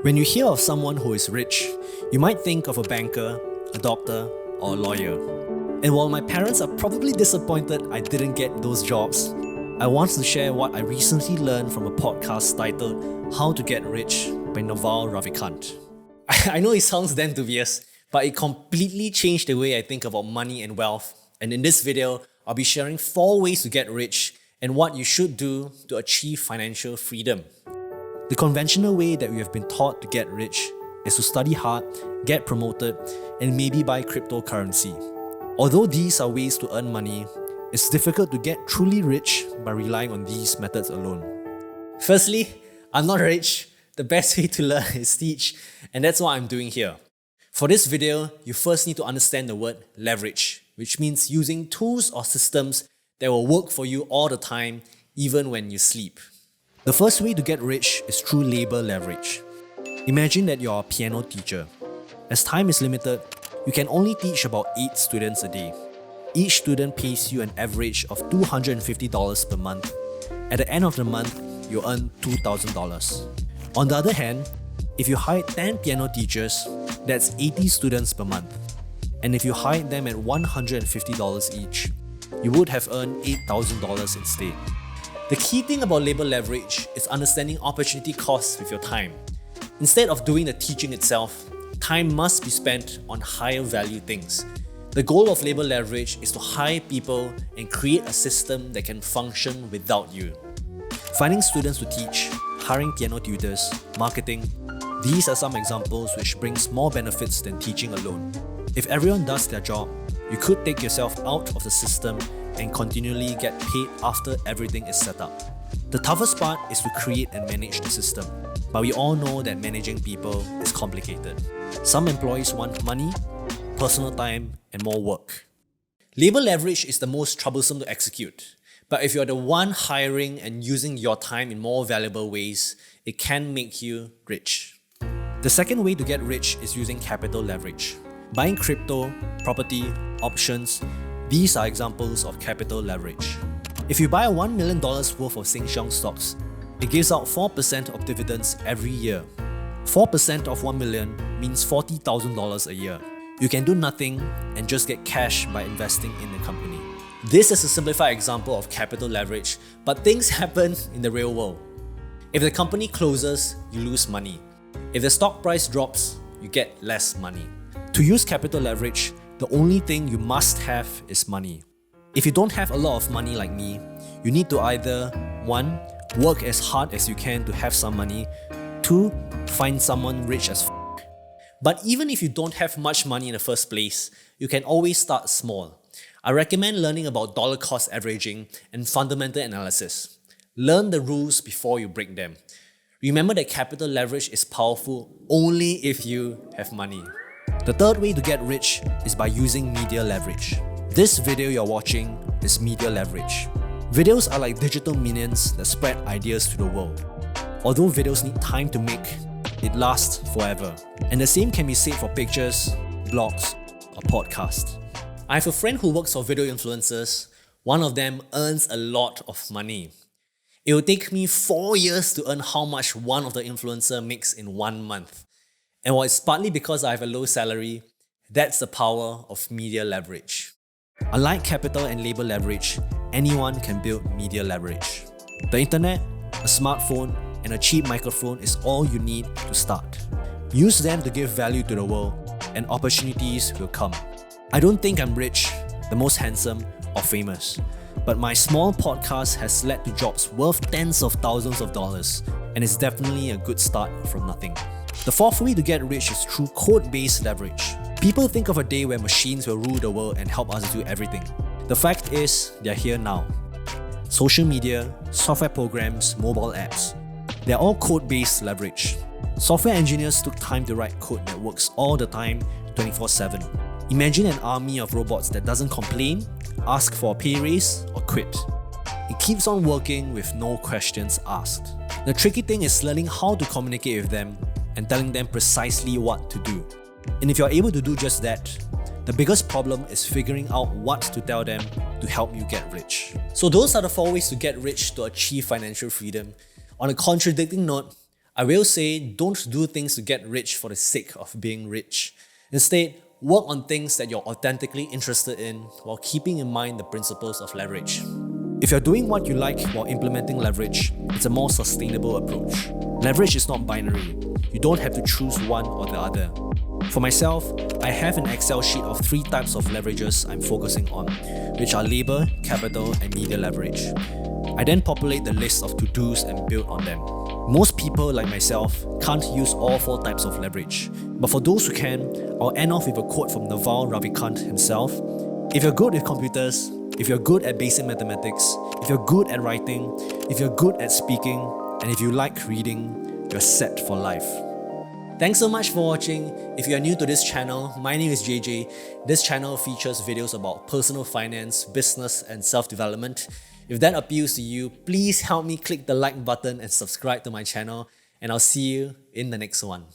When you hear of someone who is rich, you might think of a banker, a doctor, or a lawyer. And while my parents are probably disappointed I didn't get those jobs, I want to share what I recently learned from a podcast titled How to Get Rich by Naval Ravikant. I know it sounds damn dubious, but it completely changed the way I think about money and wealth. And in this video, I'll be sharing 4 ways to get rich and what you should do to achieve financial freedom. The conventional way that we have been taught to get rich is to study hard, get promoted, and maybe buy cryptocurrency. Although these are ways to earn money, it's difficult to get truly rich by relying on these methods alone. Firstly, I'm not rich. The best way to learn is teach, and that's what I'm doing here. For this video, you first need to understand the word leverage, which means using tools or systems that will work for you all the time, even when you sleep. The first way to get rich is through labor leverage. Imagine that you're a piano teacher. As time is limited, you can only teach about 8 students a day. Each student pays you an average of $250 per month. At the end of the month, you earn $2,000. On the other hand, if you hired 10 piano teachers, that's 80 students per month. And if you hired them at $150 each, you would have earned $8,000 instead. The key thing about labor leverage is understanding opportunity costs with your time. Instead of doing the teaching itself, time must be spent on higher value things. The goal of labor leverage is to hire people and create a system that can function without you. Finding students to teach, hiring piano tutors, marketing, these are some examples which brings more benefits than teaching alone. If everyone does their job, you could take yourself out of the system and continually get paid after everything is set up. The toughest part is to create and manage the system, but we all know that managing people is complicated. Some employees want money, personal time, and more work. Labor leverage is the most troublesome to execute, but if you're the one hiring and using your time in more valuable ways, it can make you rich. The second way to get rich is using capital leverage. Buying crypto, property, options, these are examples of capital leverage. If you buy $1 million worth of Sheng stocks, it gives out 4% of dividends every year. 4% of 1 million means $40,000 a year. You can do nothing and just get cash by investing in the company. This is a simplified example of capital leverage, but things happen in the real world. If the company closes, you lose money. If the stock price drops, you get less money. To use capital leverage, the only thing you must have is money. If you don't have a lot of money like me, you need to either 1. Work as hard as you can to have some money, 2. Find someone rich as f***. But even if you don't have much money in the first place, you can always start small. I recommend learning about dollar cost averaging and fundamental analysis. Learn the rules before you break them. Remember that capital leverage is powerful only if you have money. The third way to get rich is by using media leverage. This video you're watching is media leverage. Videos are like digital minions that spread ideas to the world. Although videos need time to make, it lasts forever. And the same can be said for pictures, blogs, or podcasts. I have a friend who works for video influencers. One of them earns a lot of money. It will take me 4 years to earn how much one of the influencer makes in 1 month. And while it's partly because I have a low salary, that's the power of media leverage. Unlike capital and labor leverage, anyone can build media leverage. The internet, a smartphone, and a cheap microphone is all you need to start. Use them to give value to the world, and opportunities will come. I don't think I'm rich, the most handsome, or famous, but my small podcast has led to jobs worth tens of thousands of dollars, and it's definitely a good start from nothing. The fourth way to get rich is through code-based leverage. People think of a day where machines will rule the world and help us do everything. The fact is, they're here now. Social media, software programs, mobile apps, they're all code-based leverage. Software engineers took time to write code that works all the time, 24/7. Imagine an army of robots that doesn't complain, ask for a pay raise, or quit. It keeps on working with no questions asked. The tricky thing is learning how to communicate with them and telling them precisely what to do. And if you're able to do just that, the biggest problem is figuring out what to tell them to help you get rich. So those are the 4 ways to get rich to achieve financial freedom. On a contradicting note, I will say don't do things to get rich for the sake of being rich. Instead, work on things that you're authentically interested in while keeping in mind the principles of leverage. If you're doing what you like while implementing leverage, it's a more sustainable approach. Leverage is not binary. You don't have to choose one or the other. For myself, I have an Excel sheet of 3 types of leverages I'm focusing on, which are labor, capital, and media leverage. I then populate the list of to-dos and build on them. Most people, like myself, can't use all 4 types of leverage. But for those who can, I'll end off with a quote from Naval Ravikant himself. If you're good with computers, if you're good at basic mathematics, if you're good at writing, if you're good at speaking, and if you like reading, you're set for life. Thanks so much for watching. If you are new to this channel, my name is JJ. This channel features videos about personal finance, business, and self-development. If that appeals to you, please help me click the like button and subscribe to my channel, and I'll see you in the next one.